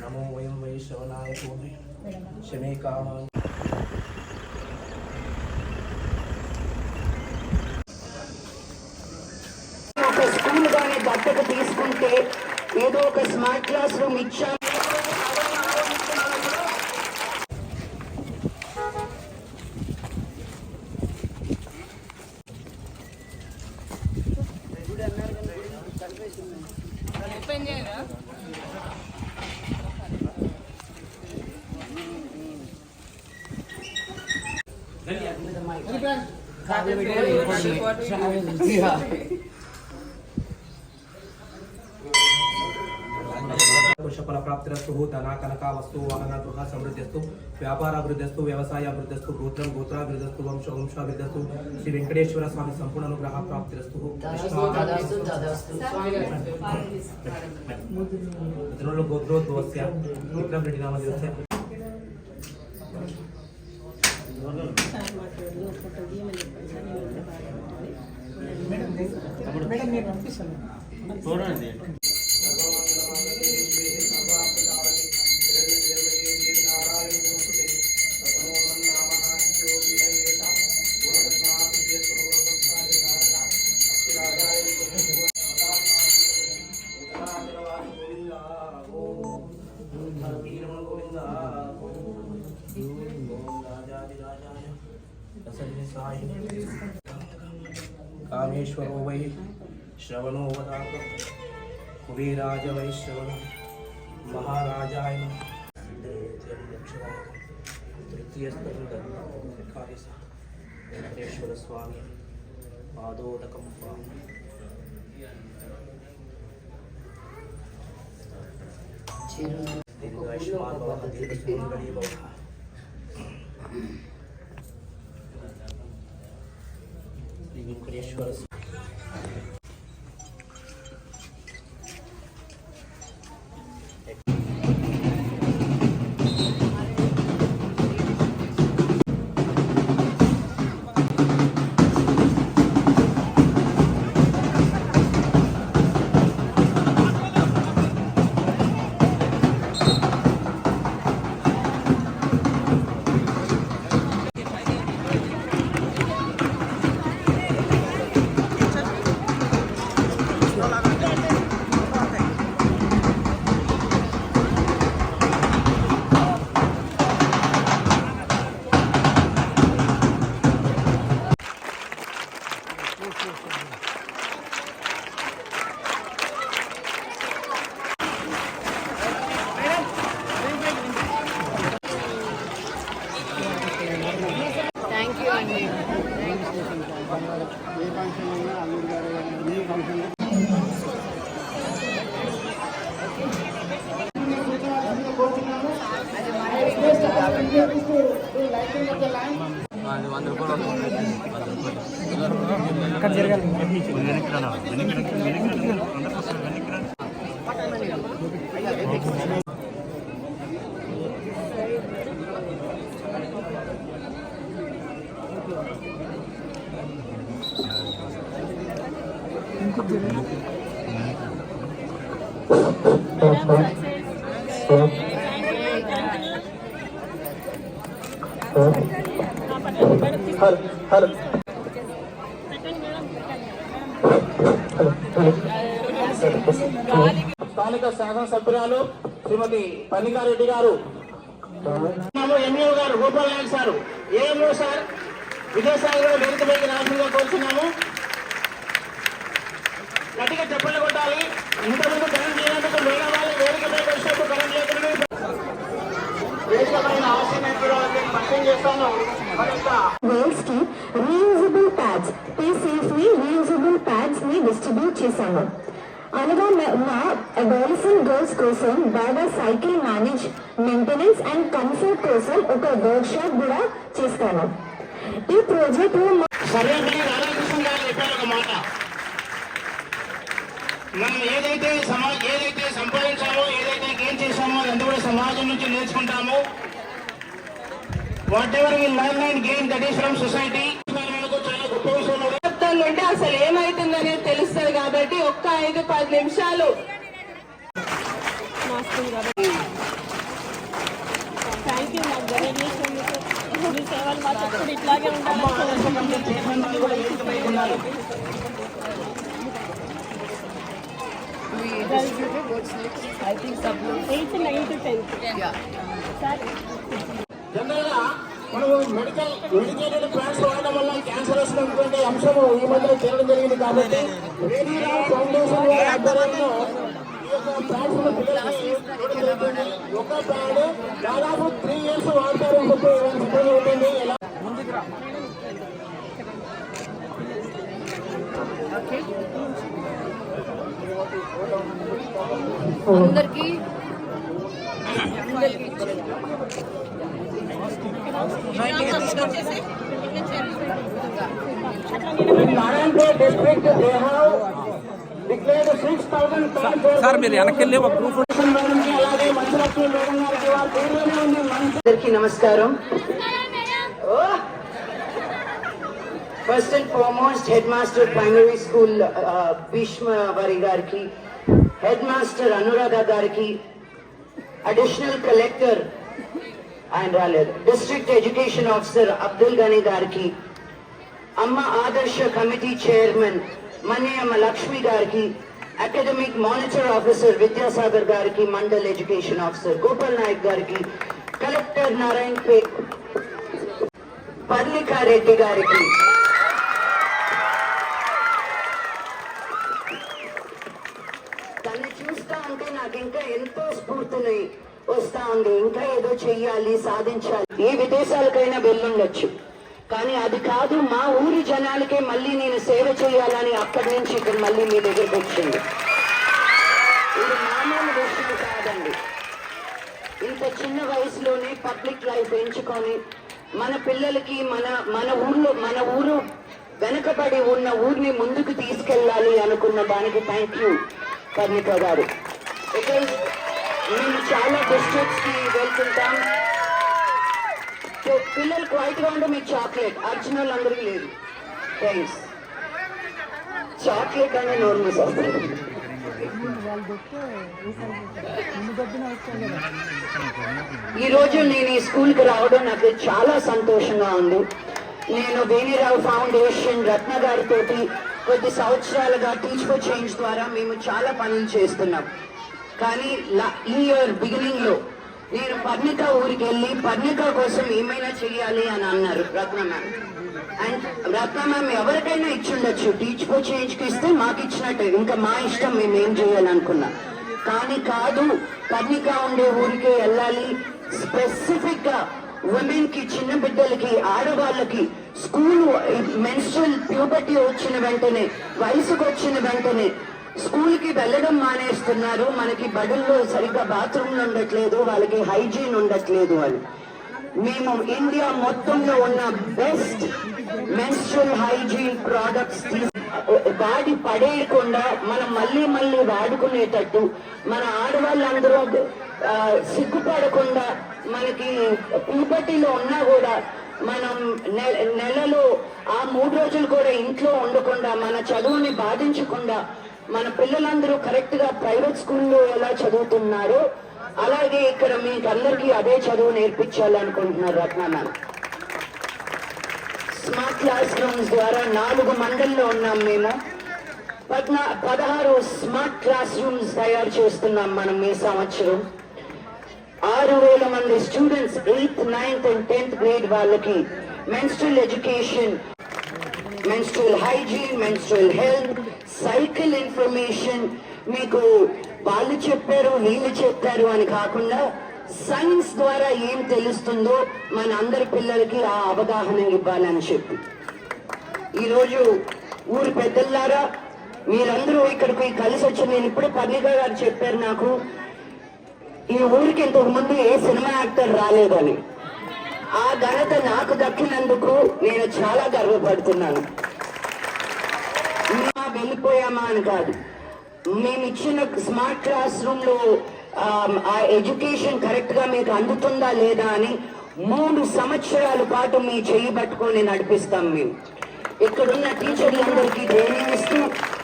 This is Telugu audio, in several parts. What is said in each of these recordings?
नमो वयं वै श्रवणाय पूर्णे शमे कामान् స్కూల్ గానీ దత్తత తీసుకుంటే ఏదో ఒక స్మార్ట్ క్లాస్ రూమ్ ఇచ్చా పుష్పల ప్రాప్తిరస్తు ధన కనక వస్తు వాహన గృహ సమృద్ధిస్తు వ్యాపారాభివృద్ధిస్తు వ్యవసాయాభివృద్ధిస్తు గోత్రాభివృద్ధిస్తు వంశాభివృద్ధిస్తు శ్రీ వెంకటేశ్వర స్వామి సంపూర్ణ అనుగ్రహ ప్రాప్తిరస్తు గోత్రోద్భవస్య విక్రమ్ రెడ్డి నామదేవస్య చూడండి कामेश्वरो वै श्रवणो वदात कुबेराज वै श्रवण महाराजाय वेंकटेश्वर स्वामी पादोदकं दीर्घायुष्मान भव दीर्घसुमंगली भव वेंकटेश्वर స్థానిక శాసనసభ్యురాలు శ్రీమతి పన్నికారెడ్డి గారు, ఎంఈఓ గారు Gopal Nayak sir, AMO sir విదేశాలలో వేదికపైకి రావాల్సిందిగా కోరుతున్నాము. గట్టిగా చెప్పలు కొట్టాలి. ఇంతకుముందు కరెంట్ లేనందుకు వేరే వాళ్ళు వేదికపైకి వచ్చినప్పుడు కరెంట్ లేకుండా వేదికపైన పరిచయం చేస్తాను. రీయూజబుల్ ప్యాడ్స్ రీయూజబుల్ ప్యాడ్స్ ని డిస్ట్రిబ్యూట్ చేశాము. అనగా మా అడాలసెంట్ గర్ల్స్ కోసం బాగా సైకిల్ మెయింటెనెన్స్ అండ్ కంఫర్ట్ కోసం ఒక వర్క్ షాప్ కూడా చేస్తాను. ఈ ప్రాజెక్ట్ మనం ఏదైతే సంపాదించామో, ఏదైతే గెయిన్ చేశామో అదంతా కూడా సమాజం నుంచి నేర్చుకుంటాము. whatever we learn and gain, that is from society. చాలా గొప్ప విషయం. అంటే అసలు ఏమైతుందనేది తెలుస్తుంది కాబట్టి ఒక్క 5-10 నిమిషాలు థ్యాంక్ యూ నాకు గైడ్ చేసినందుకు. మీ సేవలు మాకు ఎప్పుడు ఇట్లాగే ఉండాలి. I think 8th, 9th, 10th. General గా మనం మెడికేటెడ్ ప్లాంట్స్ వాడడం వల్ల క్యాన్సర్ వస్తున్నటువంటి అంశము ఈ మధ్య చేయడం జరిగింది కాబట్టి రేడియోరావు ఫౌండేషన్ వారి ఆధ్వర్యంలో ఈ యొక్క ప్లాంట్స్ పిల్లలకి ఇవ్వడం జరుగుతుంది. ఒక ప్లాంట్ దాదాపు 3 years వాడతారని చెప్పి చెప్పడం జరుగుతుంది. ఎలా అందరికీ in Narayanpur district they have declared 6,000 tons. Sir మీరు వెనకెళ్ళి ఒక గ్రూప్ అలాగే మంచి మేడం గారికి వారి పేరులోనే ఉంది. అందరికీ నమస్కారం. First and foremost head master primary school Bhishma వారి గారికి, హెడ్ మాస్టర్ అనురాధ గారికి, అడిషనల్ కలెక్టర్ ఆయన రాలేదు, డిస్ట్రిక్ట్ ఎడ్యుకేషన్ ఆఫీసర్ అబ్దుల్ గనీ గారికి, అమ్మ ఆదర్శ కమిటీ చైర్మన్ మన్యమ్మ లక్ష్మి గారికి, అకాడమిక్ మానిటర్ ఆఫీసర్ విద్యాసాగర్ గారికి, మండల్ ఎడ్యుకేషన్ ఆఫీసర్ గోపాల్ నాయక్ గారికి, కలెక్టర్ నారాయణపేట్ పర్ణికారెడ్డి గారికి, తను చూస్తా ఉంటే నాకు ఇంకా ఎంతో స్ఫూర్తిని వస్తా ఉంది. ఇంకా ఏదో చెయ్యాలి, సాధించాలి. ఏ విదేశాలకైనా వెళ్ళుండొచ్చు, కానీ అది కాదు, మా ఊరి జనాలకే మళ్ళీ నేను సేవ చేయాలని అక్కడి నుంచి ఇక్కడ మళ్ళీ మీ దగ్గరకు వచ్చింది. ఇది మామూలు విషయం కాదండి. ఇంత చిన్న వయసులోనే పబ్లిక్ లైఫ్ ఎంచుకొని మన పిల్లలకి మన ఊరు వెనకబడి ఉన్న ఊరిని ముందుకు తీసుకెళ్ళాలి అనుకున్న దానికి థ్యాంక్ యూ పర్ణిక గారు. బికాజ్ మేము చాలా డిస్ట్రిక్ట్స్ కి వెళ్తుంటాం. పిల్లలు క్వైట్ గా ఉంటే మీకు చాక్లెట్, అర్జునల్ అందరికీ లేదు. థ్యాంక్స్. చాక్లెట్ అనే నోరు మూసేస్తారు. ఈ రోజు నేను ఈ స్కూల్ కి రావడం నాకు చాలా సంతోషంగా ఉంది. నేను వేణిరావు ఫౌండేషన్ రత్న గారితో కొద్ది సంవత్సరాలుగా టీచ్ ఫర్ చేంజ్ ద్వారా మేము చాలా పనులు చేస్తున్నాం. కానీ ఈ ఇయర్ బిగినింగ్ లో నేను పర్ణిక ఊరికి వెళ్ళి పర్ణిక కోసం ఏమైనా చెయ్యాలి అని అన్నారు రత్న మ్యామ్. అండ్ రత్న మ్యామ్ ఎవరికైనా ఇచ్చుండొచ్చు, టీచ్ ఫర్ చేంజ్ కి ఇస్తే మాకు ఇచ్చినట్టు, ఇంకా మా ఇష్టం మేము ఏం చేయాలనుకున్నాం. కానీ కాదు, పర్ణిక ఉండే ఊరికే వెళ్ళాలి. స్పెసిఫిక్ గా ఉమెన్ కి, చిన్న బిడ్డలకి, ఆడవాళ్ళకి స్కూల్ మెన్స్ట్రల్ ప్యూబర్టీ వచ్చిన వెంటనే, వయసుకు వచ్చిన వెంటనే స్కూల్ కి వెళ్ళడం మానేస్తున్నారు. మనకి బడుల్లో సరిగ్గా బాత్రూమ్లు ఉండట్లేదు, వాళ్ళకి హైజీన్ ఉండట్లేదు అని మేము ఇండియా మొత్తంలో ఉన్న బెస్ట్ మెన్స్ట్రల్ హైజీన్ ప్రోడక్ట్స్ వాడి పడేయకుండా మనం మళ్ళీ వాడుకునేటట్టు, మన ఆడవాళ్ళందరూ సిగ్గుపడకుండా, మనకి ప్యూబర్టీలో ఉన్నా కూడా మనం నెలలో ఆ 3 రోజులు కూడా ఇంట్లో ఉండకుండా, మన చదువుని బాధించకుండా, మన పిల్లలందరూ కరెక్ట్ గా ప్రైవేట్ స్కూల్లో ఎలా చదువుతున్నారో అలాగే ఇక్కడ మీకు అందరికీ అదే చదువు నేర్పించాలనుకుంటున్నారు రత్న మ్యామ్. స్మార్ట్ క్లాస్ రూమ్స్ ద్వారా 4 మండల్లో ఉన్నాం మేము. 16 స్మార్ట్ క్లాస్ రూమ్స్ తయారు చేస్తున్నాం మనం ఈ సంవత్సరం. 6,000 మంది students 8th, 9th and 10th grade వాళ్ళకి menstrual education, menstrual hygiene, menstrual health, cycle information, మీకు వాళ్ళు చెప్పారు వీళ్ళు చెప్పారు అని కాకుండా సైన్స్ ద్వారా ఏం తెలుస్తుందో మన అందరి పిల్లలకి ఆ అవగాహన ఇవ్వాలని చెప్పి ఈరోజు ఊరి పెద్దలారా మీరందరూ ఇక్కడికి కలిసి వచ్చి, నేను ఇప్పుడు పర్ణిక గారు చెప్పారు నాకు, ఈ ఊరికి ఇంతకు ముందు ఏ సినిమా యాక్టర్ రాలేదని. ఆ ఘనత నాకు దక్కినందుకు నేను చాలా గర్వపడుతున్నాను. వెళ్ళిపోయామా అని కాదు, మేము ఇచ్చిన స్మార్ట్ క్లాస్ రూమ్ లో ఆ ఎడ్యుకేషన్ కరెక్ట్ గా మీకు అందుతుందా లేదా అని 3 సంవత్సరాల పాటు మీ చేయి పట్టుకొని నడిపిస్తాం మేము. ఇక్కడున్న టీచర్లందరికీ ట్రైనింగ్ ఇస్తూ,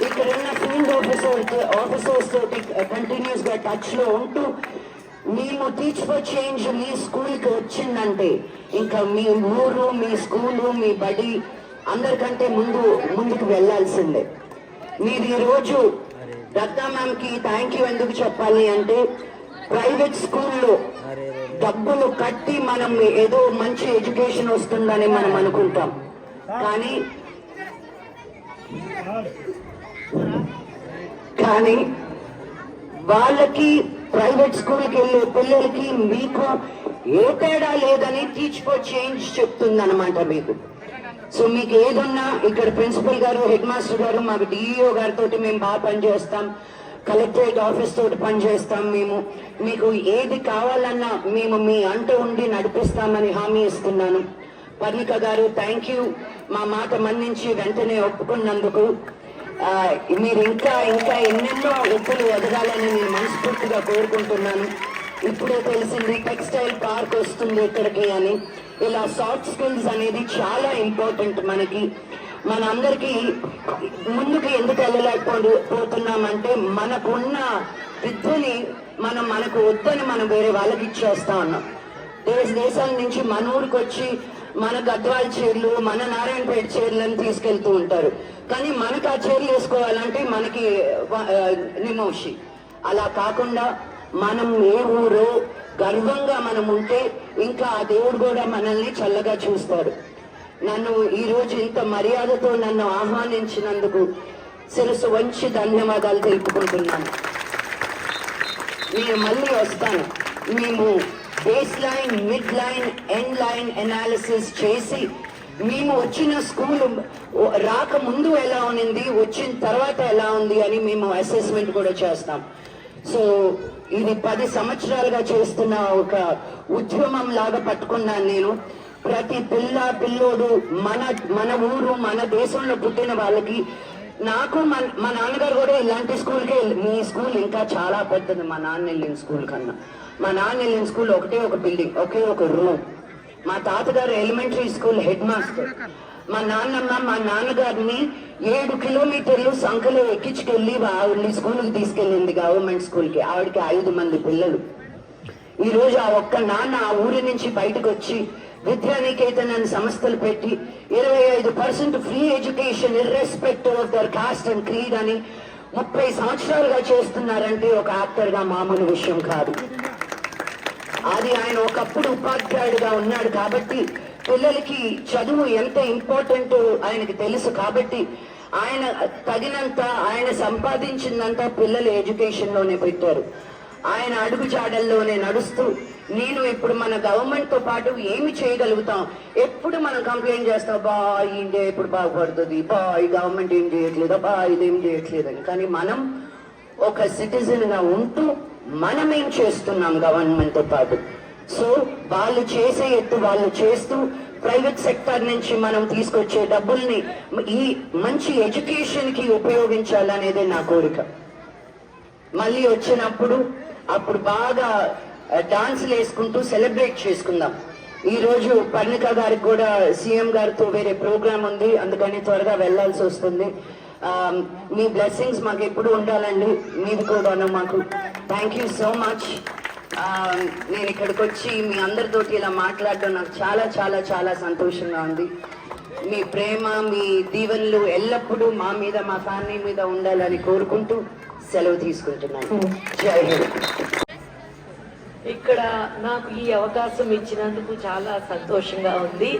ఇక్కడున్న ఫీల్డ్ ఆఫీసర్స్ తోటి కంటిన్యూస్ గా టచ్ లో ఉంటూ, మేము టీచ్ ఫర్ చేంజ్ మీ స్కూల్కి వచ్చిందంటే ఇంకా మీ ఊరు, మీ స్కూలు, మీ బడి అందరికంటే ముందుకు వెళ్లాల్సిందే. మీరు ఈరోజు రత్నా మ్యామ్కి థ్యాంక్ యూ ఎందుకు చెప్పాలి అంటే, ప్రైవేట్ స్కూల్లో డబ్బులు కట్టి మనం ఏదో మంచి ఎడ్యుకేషన్ వస్తుందని మనం అనుకుంటాం, కానీ వాళ్ళకి ప్రైవేట్ స్కూల్కి వెళ్ళే పిల్లలకి మీకు ఏ తేడా లేదని టీచ్ ఫర్ చేంజ్ చెప్తుందన్నమాట మీకు. సో మీకు ఏదున్నా ఇక్కడ ప్రిన్సిపల్ గారు, హెడ్ మాస్టర్ గారు, మాకు డిఈఓ గారితో మేము బాగా పనిచేస్తాం, కలెక్టరేట్ ఆఫీస్ తోటి పనిచేస్తాం. మేము మీకు ఏది కావాలన్నా మేము మీ అంట ఉండి నడిపిస్తామని హామీ ఇస్తున్నాను. పర్ణిక గారు థ్యాంక్ యూ, మా మాట మన్నించి వెంటనే ఒప్పుకున్నందుకు. మీరు ఇంకా ఎన్నెన్నో ఎత్తులు ఎదగాలని నేను మనస్ఫూర్తిగా కోరుకుంటున్నాను. ఇప్పుడే తెలిసింది టెక్స్టైల్ పార్క్ వస్తుంది ఇక్కడికి అని. ఇలా సాఫ్ట్ స్కిల్స్ అనేది చాలా ఇంపార్టెంట్ మనకి. మన అందరికీ ముందుకు ఎందుకు వెళ్ళలేకపోతున్నామంటే, మనకున్న విద్యని మనకు వద్దని మనం వేరే వాళ్ళకి ఇచ్చేస్తా ఉన్నాం. దేశాల నుంచి మన ఊరికి వచ్చి మన గద్వాల చీరలు, మన నారాయణపేట చీరలను తీసుకెళ్తూ ఉంటారు, కానీ మనకు ఆ చీరలు వేసుకోవాలంటే మనకి నిమోషి. అలా కాకుండా మనం ఏ ఊరో గర్వంగా మనం ఉంటే ఇంకా ఆ దేవుడు కూడా మనల్ని చల్లగా చూస్తాడు. నన్ను ఈరోజు ఇంత మర్యాదతో నన్ను ఆహ్వానించినందుకు శిరస్సు వంచి ధన్యవాదాలు తెలుపుకుంటున్నాను. నేను మళ్ళీ వస్తాను. మేము base line, mid line, end line analysis చేసి మేము వచ్చిన స్కూల్ రాకముందు ఎలా ఉంది, వచ్చిన తర్వాత ఎలా ఉంది అని మేము అసెస్మెంట్ కూడా చేస్తాం. సో ఇది 10 సంవత్సరాలుగా చేస్తున్న ఒక ఉద్యమం లాగా పట్టుకున్నాను నేను. ప్రతి పిల్లోడు మన ఊరు, మన దేశంలో పుట్టిన వాళ్ళకి, నాకు మా నాన్నగారు కూడా ఇలాంటి స్కూల్కే, మీ స్కూల్ ఇంకా చాలా పెద్దది మా నాన్న వెళ్ళిన స్కూల్ కన్నా. మా నాన్న వెళ్ళిన స్కూల్ ఒకటే ఒక బిల్డింగ్, ఒకే ఒక రూమ్. మా తాతగారు ఎలిమెంటరీ స్కూల్ హెడ్ మాస్టర్. మా నాన్నగారిని 7 కిలోమీటర్లు సంఖలో ఎక్కించుకెళ్ళి ఆవిడ్ని స్కూల్కి తీసుకెళ్ళింది, గవర్నమెంట్ స్కూల్కి. ఆవిడకి 5 మంది పిల్లలు. ఈ రోజు ఆ ఒక్క నాన్న ఆ ఊరి నుంచి బయటకు వచ్చి విద్యానికేతన్ అని సంస్థలు పెట్టి 25% free education irrespective of their cost and creed అని 30 సంవత్సరాలుగా చేస్తున్నారంటే ఒక యాక్టర్ గా మామూలు విషయం కాదు. అది ఆయన ఒకప్పుడు ఉపాధ్యాయుడిగా ఉన్నాడు కాబట్టి పిల్లలకి చదువు ఎంత ఇంపార్టెంట్ ఆయనకి తెలుసు కాబట్టి ఆయన తగినంత, ఆయన సంపాదించిందంత పిల్లల ఎడ్యుకేషన్ లోనే పెట్టారు. ఆయన అడుగు జాడల్లోనే నడుస్తూ నేను ఇప్పుడు మన గవర్నమెంట్ తో పాటు ఏమి చేయగలుగుతాం, ఎప్పుడు మనం కంప్లైంట్ చేస్తాం, బా ఇండియా ఇప్పుడు బాగుపడుతుంది, బా ఈ గవర్నమెంట్ ఏం చేయట్లేదు, బా ఇదేం చేయట్లేదు అని. కానీ మనం ఒక సిటిజన్ గా ఉంటూ మనం ఏం చేస్తున్నాం గవర్నమెంట్ తో పాటు. సో వాళ్ళు చేసే ఎత్తు వాళ్ళు చేస్తూ ప్రైవేట్ సెక్టర్ నుంచి మనం తీసుకొచ్చే డబ్బుల్ని ఈ మంచి ఎడ్యుకేషన్ కి ఉపయోగించాలనేదే నా కోరిక. మళ్ళీ వచ్చినప్పుడు అప్పుడు బాగా డాన్సులు వేసుకుంటూ సెలబ్రేట్ చేసుకుందాం. ఈ రోజు పర్ణిక గారికి కూడా సీఎం గారితో వేరే ప్రోగ్రామ్ ఉంది, అందుకని త్వరగా వెళ్లాల్సి వస్తుంది. మీ బ్లెస్సింగ్స్ మాకు ఎప్పుడు ఉండాలండి, మీది కూడాను మాకు. Thank you so much. నేను ఇక్కడికి వచ్చి మీ అందరితోటి ఇలా మాట్లాడడం నాకు చాలా చాలా చాలా సంతోషంగా ఉంది. మీ ప్రేమ, మీ దీవెనలు ఎల్లప్పుడూ మా మీద, మా ఫ్యామిలీ మీద ఉండాలని కోరుకుంటూ సెలవు తీసుకుంటున్నాను. జై హింద్. ఇక్కడ నాకు ఈ అవకాశం ఇచ్చినందుకు చాలా సంతోషంగా ఉంది.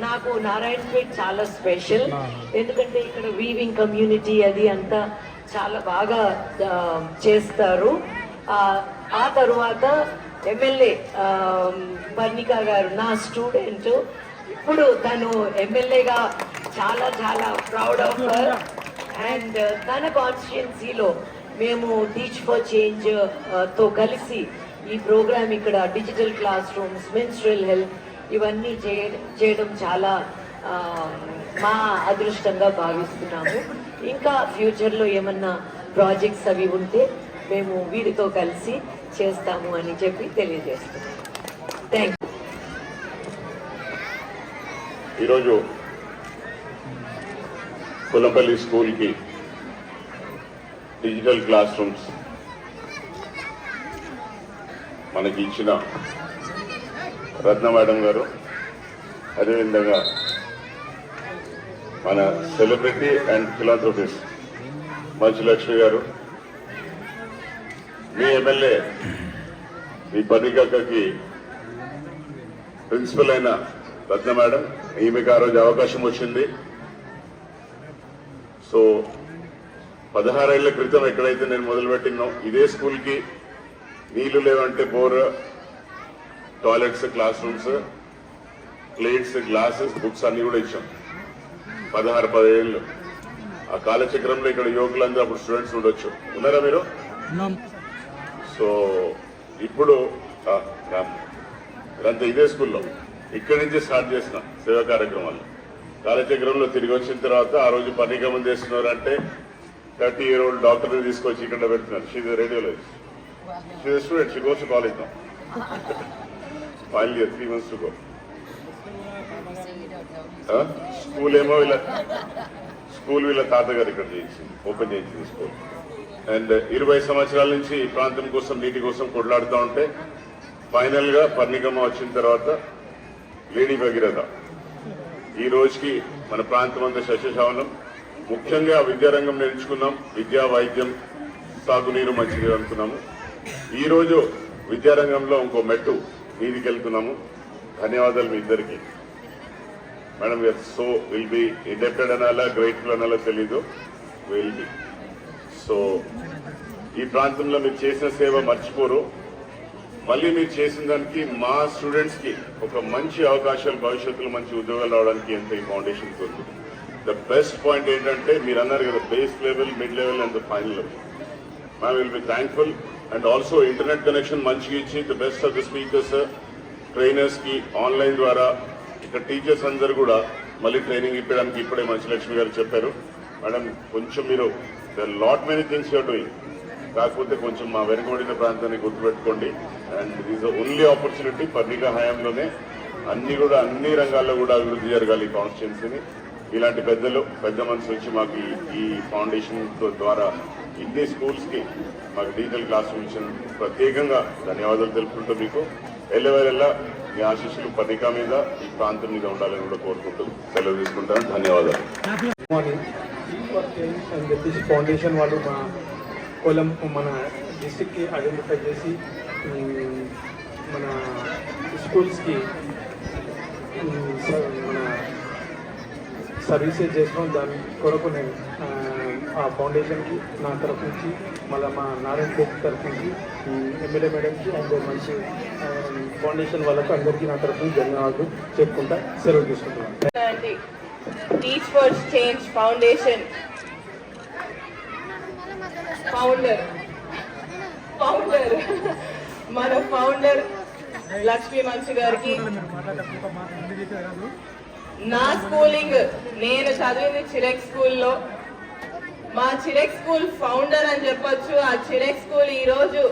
నాకు నారాయణపేట్ చాలా స్పెషల్, ఎందుకంటే ఇక్కడ వీవింగ్ కమ్యూనిటీ అది అంతా చాలా బాగా చేస్తారు. ఆ తరువాత ఎమ్మెల్యే పర్ణిక గారు నా స్టూడెంట్, ఇప్పుడు తను ఎమ్మెల్యేగా చాలా చాలా ప్రౌడ్ ఆఫ్ హర్. అండ్ తన కాన్స్టిట్యున్సీలో మేము టీచ్ ఫర్ చేంజ్ తో కలిసి ఈ ప్రోగ్రామ్ ఇక్కడ digital class rooms, menstrual health ఇవన్నీ చేయడం చాలా మా అదృష్టంగా భావిస్తున్నాము. ఇంకా ఫ్యూచర్లో ఏమన్నా ప్రాజెక్ట్స్ అవి ఉంటే మేము వీరితో కలిసి చేస్తాము అని చెప్పి తెలియజేస్తున్నాము. Thank you. ఈరోజు కొల్లంపల్లి స్కూల్కి డిజిటల్ క్లాస్ రూమ్స్ మనకి ఇచ్చిన రత్న మేడం గారు, అదేవిధంగా మన celebrity and philanthropist Manchu Lakshmi గారు, మీ ఎమ్మెల్యే మీ పర్ణికక్కకి ప్రిన్సిపల్ అయిన రత్న మేడం, ఈమెకి ఆ రోజు అవకాశం వచ్చింది. సో 16 ఏళ్ల క్రితం ఎక్కడైతే నేను మొదలుపెట్టినో ఇదే స్కూల్కి నీళ్లు లేవంటే bore, toilets, class rooms, plates, glasses, books అన్ని కూడా ఇచ్చాం. 16-17 ఏళ్ళు ఆ కాలచక్రంలో ఇక్కడ యువకులందరూ అప్పుడు స్టూడెంట్స్ ఉండొచ్చు. ఉన్నారా మీరు? సో ఇప్పుడు ఇదంతా ఇదే స్కూల్లో ఇక్కడి నుంచి స్టార్ట్ చేసిన సేవా కార్యక్రమాలు. కాలచక్రంలో తిరిగి వచ్చిన తర్వాత ఆ రోజు పనిగమం చేస్తున్నారు అంటే 30-year-old డాక్టర్ని తీసుకొచ్చి ఇక్కడ పెడుతున్నారు. She is radiologist, she is student, she goes to college now, final year, 3 months to go. School ఏమో వీళ్ళ తాతగారు ఇక్కడ చేయించింది, ఓపెన్ చేయించింది స్కూల్. అండ్ 20 సంవత్సరాల నుంచి ఈ ప్రాంతం కోసం, నీటి కోసం కొట్లాడుతూ ఉంటే ఫైనల్ గా పర్ణికమ్మ వచ్చిన తర్వాత లేడీ భగీరథ ఈ రోజుకి మన ప్రాంతం అంతా సస్యశావనం. ముఖ్యంగా విద్యారంగం నేర్చుకున్నాం, విద్యా, వైద్యం, సాగునీరు, మంచినీరు అనుకున్నాము. ఈ రోజు విద్యారంగంలో ఇంకో మెట్టు మీదికి వెళ్తున్నాము. ధన్యవాదాలు మీ ఇద్దరికి మేడం. విల్ బి ఇండెప్టెడ్ అనాలా, గ్రేట్ఫుల్ అనాలా తెలీదు, విల్ బి. సో ఈ ప్రాంతంలో మీరు చేసిన సేవ మర్చిపోరు. మళ్ళీ మీరు చేసిన దానికి మా స్టూడెంట్స్ కి ఒక మంచి అవకాశాలు, భవిష్యత్తులో మంచి ఉద్యోగాలు రావడానికి ఎంత ఈ ఫౌండేషన్ ఉంది. ద బెస్ట్ పాయింట్ ఏంటంటే మీరు అన్నారు కదా, base level, mid level and the final level. I will be thankful. And also internet connection మంచిగా ఇచ్చి the best of the speakers, trainers కి ఆన్లైన్ ద్వారా ఇక్కడ టీచర్స్ అందరూ కూడా మళ్ళీ ట్రైనింగ్ ఇప్పడానికి ఇప్పుడే మంచి లక్ష్మి గారు చెప్పారు. మేడం కొంచెం మీరు lot many things you are doing, కాకపోతే కొంచెం మా వెనుకబడిన ప్రాంతాన్ని గుర్తుపెట్టుకోండి. And it is the only opportunity. Parnika హయాంలోనే అన్ని రంగాల్లో కూడా అభివృద్ధి జరగాలి ఈ కాన్స్టిట్యున్సీని. ఇలాంటి పెద్ద మనసు వచ్చి మాకు ఈ ఫౌండేషన్ ద్వారా ఇన్ని స్కూల్స్ కి మాకు డిజిటల్ క్లాస్ రూమ్ ఇచ్చిన ప్రత్యేకంగా ధన్యవాదాలు తెలుపుకుంటూ మీకు ఎల్లవేళలా మీ ఆశీస్సులు పర్ణిక మీద, ఈ ప్రాంతం మీద ఉండాలని కూడా కోరుకుంటూ సెలవు తీసుకుంటాను. ధన్యవాదాలు. అని చెప్పేసి ఫౌండేషన్ వాళ్ళు మన డిస్ట్రిక్ట్కి ఐడెంటిఫై చేసి మన స్కూల్స్కి మన సర్వీసెస్ చేస్తున్నాం. దాని కొరకు నేను ఆ ఫౌండేషన్కి నా తరఫు నుంచి, మళ్ళీ మా నారాయణపేట తరఫు నుంచి ఎమ్మెల్యే మేడంకి అండ్ మంచి ఫౌండేషన్ వాళ్ళకు అందరికీ నా తరఫు నుంచి ధన్యవాదాలు చెప్పుకుంటా సెలవు తీసుకుంటున్నాను. Teach for change foundation founder మన ఫౌండర్ లక్ష్మీ మంచు గారికి, నా స్కూలింగ్ నేను చదివింది చిరెక్ స్కూల్లో, మా చిరెక్ స్కూల్ ఫౌండర్ అని చెప్పొచ్చు. ఆ చిరెక్ స్కూల్ ఈరోజు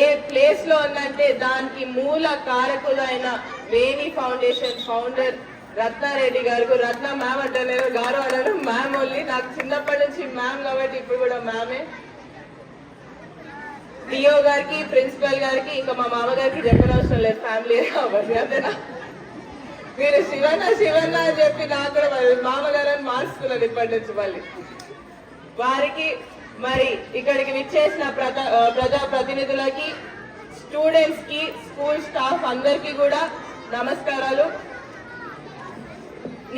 ఏ ప్లేస్ లో ఉందంటే దానికి మూల కారకులైన వేణి ఫౌండేషన్ ఫౌండర్ రత్నారెడ్డి గారు. రత్న మ్యామ్ అంటే నేను గారు అడను, మ్యామ్ ఓన్లీ. నాకు చిన్నప్పటి నుంచి మ్యామ్ కాబట్టి ఇప్పుడు కూడా మ్యామే. డిఓ గారికి, ప్రిన్సిపల్ గారికి, ఇంకా మా మామగారికి చెప్పనవసరం లేదు, ఫ్యామిలీ కాబట్టి. అంతేనా? మీరు శివన్న అని చెప్పి నాకు కూడా మామగారు అని మార్చుకున్నారు ఇప్పటి నుంచి. మళ్ళీ వారికి, మరి ఇక్కడికి విచ్చేసిన ప్రజా ప్రతినిధులకి, స్టూడెంట్స్ కి, స్కూల్ స్టాఫ్ అందరికీ కూడా నమస్కారాలు.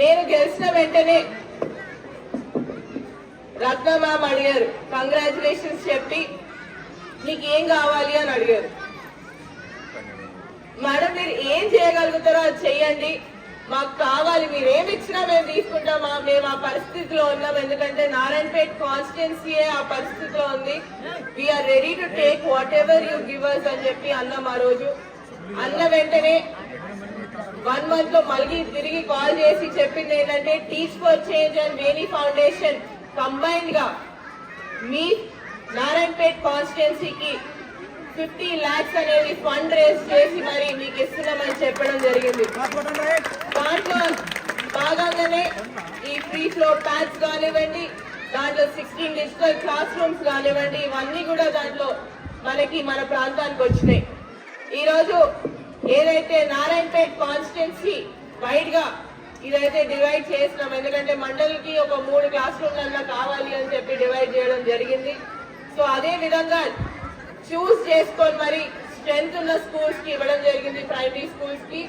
నేను గెలిచిన వెంటనే రత్న మ్యామ్ అడిగారు, కంగ్రాచులేషన్స్ చెప్పి నీకు ఏం కావాలి అని అడిగారు. మేడం మీరు ఏం చేయగలుగుతారో అది చెయ్యండి, మాకు కావాలి, మీరు ఏమి ఇచ్చినా మేము తీసుకుంటాం, మేము ఆ పరిస్థితిలో ఉన్నాం. ఎందుకంటే నారాయణపేట కాన్స్టిట్యున్సీయే ఆ పరిస్థితిలో ఉంది. We are ready to take whatever you give us అని చెప్పి అన్నాం ఆ రోజు. అన్న వెంటనే 1 month లో మళ్ళీ తిరిగి కాల్ చేసి చెప్పింది ఏంటంటే, teach for change and Veni foundation combined గా మీ నారాయణపేట కాన్స్టిట్యున్సీకి 50 lakhs అనేది ఫండ్ రేస్ చేసి మరి మీకు ఇస్తున్నామని చెప్పడం జరిగింది. దాంట్లో భాగంగానే ఈ ఫ్రీ ఫ్లోర్ ప్యాడ్స్ కానివ్వండి, దాంట్లో 16 డిజిటల్ క్లాస్ రూమ్స్ కానివ్వండి, ఇవన్నీ కూడా దాంట్లో మనకి మన ప్రాంతానికి వచ్చినాయి. ఈరోజు ఏదైతే నారాయణపేట్ కాన్స్టిట్యున్సీ వైడ్ గా ఇదైతే డివైడ్ చేసినాం, ఎందుకంటే మండలికి ఒక 3 క్లాస్ రూమ్లన్నా కావాలి అని చెప్పి డివైడ్ చేయడం జరిగింది. సో అదే విధంగా చూస్ చేసుకొని మరి స్ట్రెంత్ ఉన్న స్కూల్స్ కి ఇవ్వడం జరిగింది, ప్రైమరీ స్కూల్స్ కి,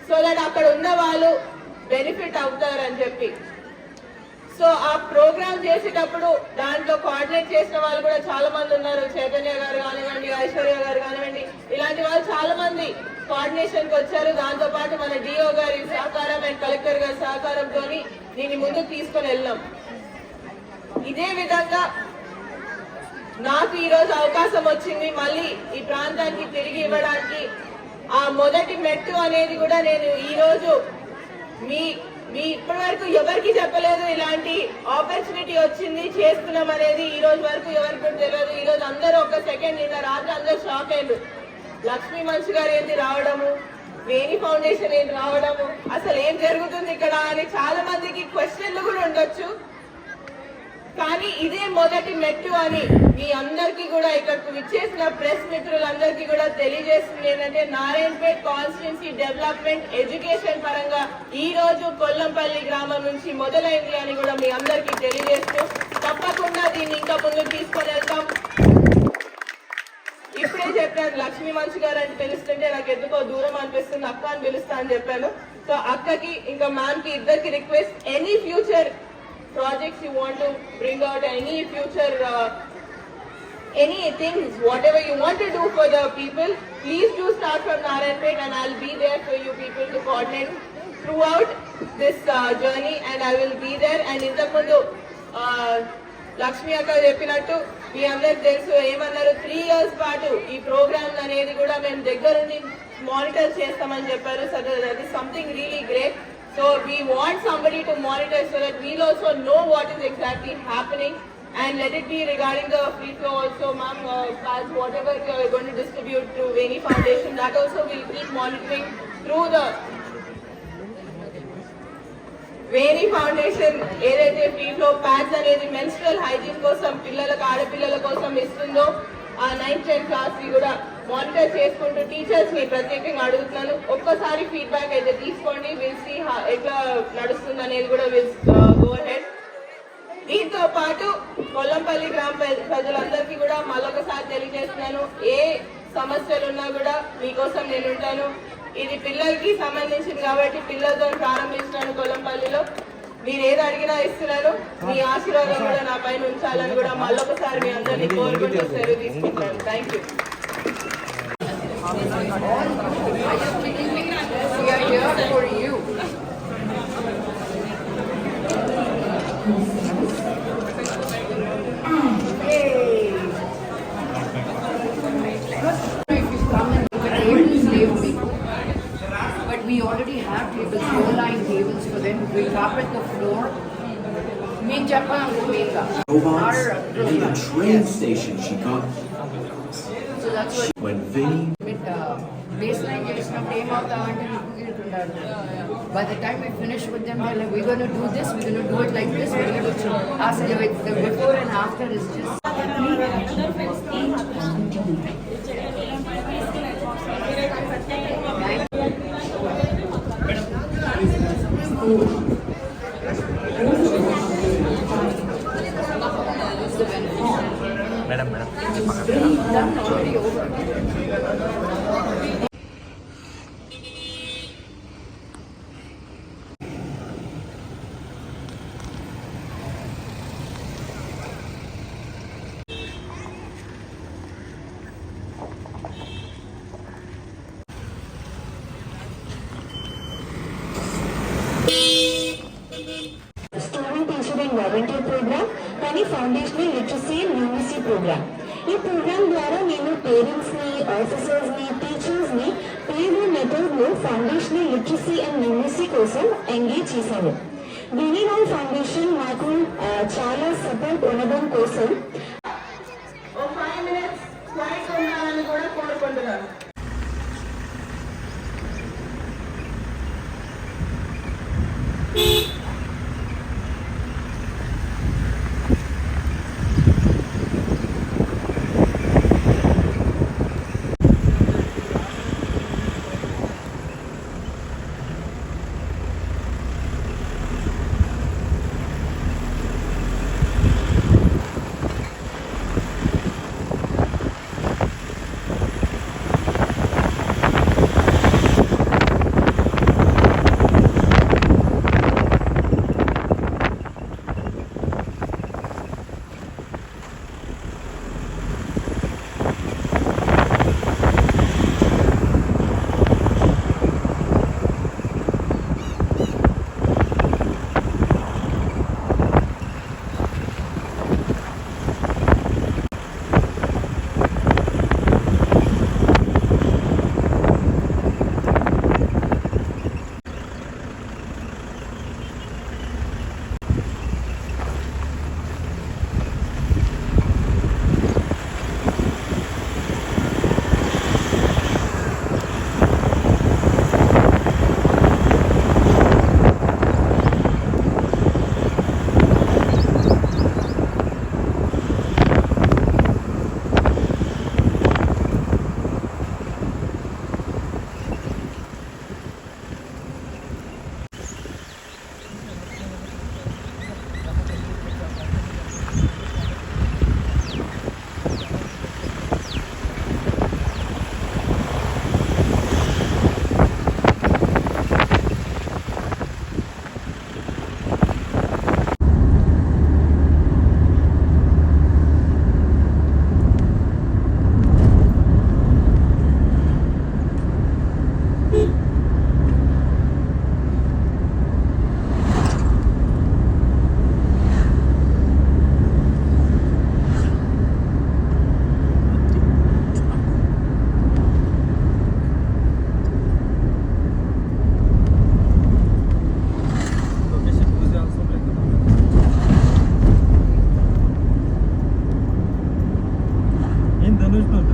సో దట్ అక్కడ ఉన్న వాళ్ళు బెనిఫిట్ అవుతారని చెప్పి. సో ఆ ప్రోగ్రామ్ చేసేటప్పుడు దాంట్లో కోఆర్డినేట్ చేసిన వాళ్ళు కూడా చాలా మంది ఉన్నారు. చైతన్య గారు కానివ్వండి, ఐశ్వర్య గారు కానివ్వండి, ఇలాంటి వాళ్ళు చాలా మంది కోఆర్డినేషన్ కి వచ్చారు. దాంతో పాటు మన డిఓ గారి సహకారం అండ్ కలెక్టర్ గారి సహకారంతో దీన్ని ముందుకు తీసుకొని వెళ్ళాం. ఇదే విధంగా నాకు ఈ రోజు అవకాశం వచ్చింది మళ్ళీ ఈ ప్రాంతానికి తిరిగి ఇవ్వడానికి. ఆ మొదటి మెట్టు అనేది కూడా నేను ఈ రోజు మీ ఇప్పటి వరకు ఎవరికి చెప్పలేదు. ఇలాంటి ఆపర్చునిటీ వచ్చింది, చేస్తున్నాం అనేది ఈ రోజు వరకు ఎవరికి కూడా తెలియదు. ఈ రోజు అందరూ ఒక సెకండ్ నిన్న రాత్రి అందరూ షాక్ అయ్యారు. లక్ష్మీ మంచు గారు ఏంటి రావడము, వేణి ఫౌండేషన్ ఏంటి రావడము, అసలు ఏం జరుగుతుంది ఇక్కడ అని చాలా మందికి క్వశ్చన్లు కూడా ఉండొచ్చు. కానీ ఇదే మొదటి మెట్టు అని మీ అందరికీ కూడా ఇక్కడికి విచ్చేసిన ప్రెస్ మిత్రులందరికీ కూడా తెలియజేస్తుంది ఏంటంటే, నారాయణపేట్ కాన్స్టిట్యున్సీ డెవలప్మెంట్ ఎడ్యుకేషన్ పరంగా ఈ రోజు కొల్లంపల్లి గ్రామం నుంచి మొదలైంది అని కూడా మీ అందరికీ తెలియజేస్తూ, తప్పకుండా దీన్ని ఇంకా ముందుకు తీసుకొని వెళ్తాం. ఇప్పుడే చెప్పాను, లక్ష్మీ మంచు గారు అని పిలుస్తుంటే నాకు ఎందుకో దూరం అనిపిస్తుంది, అక్క అని పిలుస్తా అని చెప్పాను. సో అక్కకి ఇంకా మ్యామ్ కి ఇద్దరికి request, any future projects you want to bring out, any future any things, whatever you want to do for the people, please do start from Narayanpet and I'll be there for you people to coordinate throughout this journey and I will be there. And intamundu Lakshmi akka cheppinattu మీ అందరికి తెలుసు ఏమన్నారు, 3 years పాటు ఈ ప్రోగ్రామ్ అనేది కూడా మేము దగ్గర నుండి మానిటర్ చేస్తామని చెప్పారు. So that is something really great. So we want somebody to monitor so that we'll also know what is exactly happening, and let it be regarding the free flow also, ma'am, as whatever we are going to distribute to Veni Foundation, that also we'll keep monitoring through the Veni Foundation. ఏదైతే ఫ్రీ ఫ్లో ప్యాడ్స్ అనేది మెన్స్ట్రల్ హైజీన్ కోసం పిల్లలకు ఆడపిల్లల కోసం ఇస్తుందో ఆ 9th 10th క్లాస్ కూడా మానిటర్ చేసుకుంటూ టీచర్స్ ని ప్రత్యేకంగా అడుగుతున్నాను, ఒక్కసారి ఫీడ్బ్యాక్ అయితే తీసుకోండి, విల్ సీ ఎట్లా నడుస్తుంది అనేది కూడా విల్ గో హెడ్. దీంతో పాటు కొల్లంపల్లి గ్రామ ప్రజలందరికీ కూడా మరొకసారి తెలియజేస్తున్నాను, ఏ సమస్యలు ఉన్నా కూడా మీకోసం నేను ఉంటాను. ఇది పిల్లలకి సంబంధించింది కాబట్టి పిల్లలతో ప్రారంభించినాను కొల్లంపల్లిలో. మీరు ఏది అడిగినా ఇస్తున్నాను, మీ ఆశీర్వాదం కూడా నా పైన ఉంచాలని కూడా మళ్ళొకసారి మీ అందరినీ కోరుకుంటూ సెలవు తీసుకుంటాను. Thank you. We are here for you. If you come and look at tables, leave me. But we already have tables, low-lying tables for them. We carpet the floor. Main Japan Omega. Robots in a train station she got. So that's what When Vinny baseline చేసినప్పుడు ఏమవుతామంటే నిప్పుకుంటున్నారు. By the time we finish with them, they're like, we're going to do this, we're going to do it like this, we're going to ask them. The before and after is just. Madam Student Teacher and Volunteer Program కానీ foundational literacy and numeracy program. ఈ ప్రోగ్రామ్ ద్వారా నేను పేరెంట్స్ ని, ఆఫీసర్స్ ని, టీచర్స్ ని పేరు మెథడ్ లో ఫౌండేషనల్ లిటరసీ అండ్ న్యూమరసీ కోసం ఎంగేజ్ చేశాను. వెనీరాల్ ఫౌండేషన్ నాకు చాలా సపోర్ట్ ఉండడం కోసం 5 minutes క్వైట్ ఉండాలని కూడా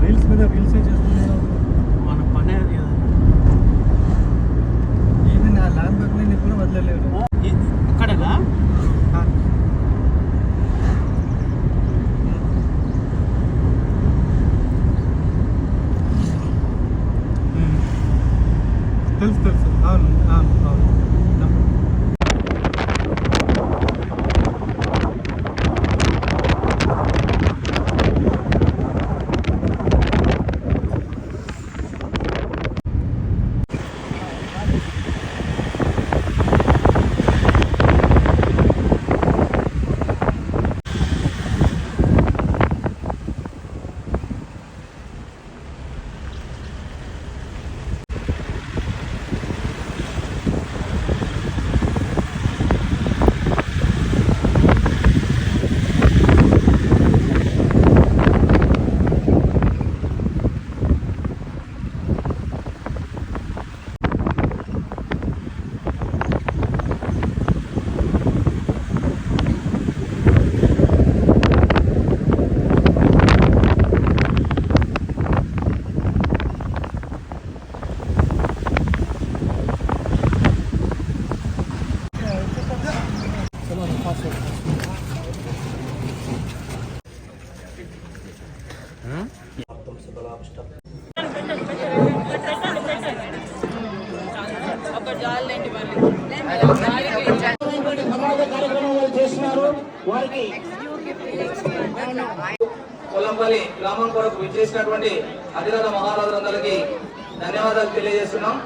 రీల్స్ మీద రీల్సే చేస్తున్నాను. మన పనే అది కదా. ఈవెన్ ఆ ల్యాండ్ బ్యాగ్ కూడా వదలలేడు అక్కడేనా. తెలుసు తెలుసు. అవును అవును అవును. సమాజ కార్యక్రమాలు చేస్తున్నారు. వారికి కొలంపల్లి గ్రామం కొరకు విచ్చేసినటువంటి అధిరథ మహారాజులందరికీ ధన్యవాదాలు తెలియజేస్తున్నాం.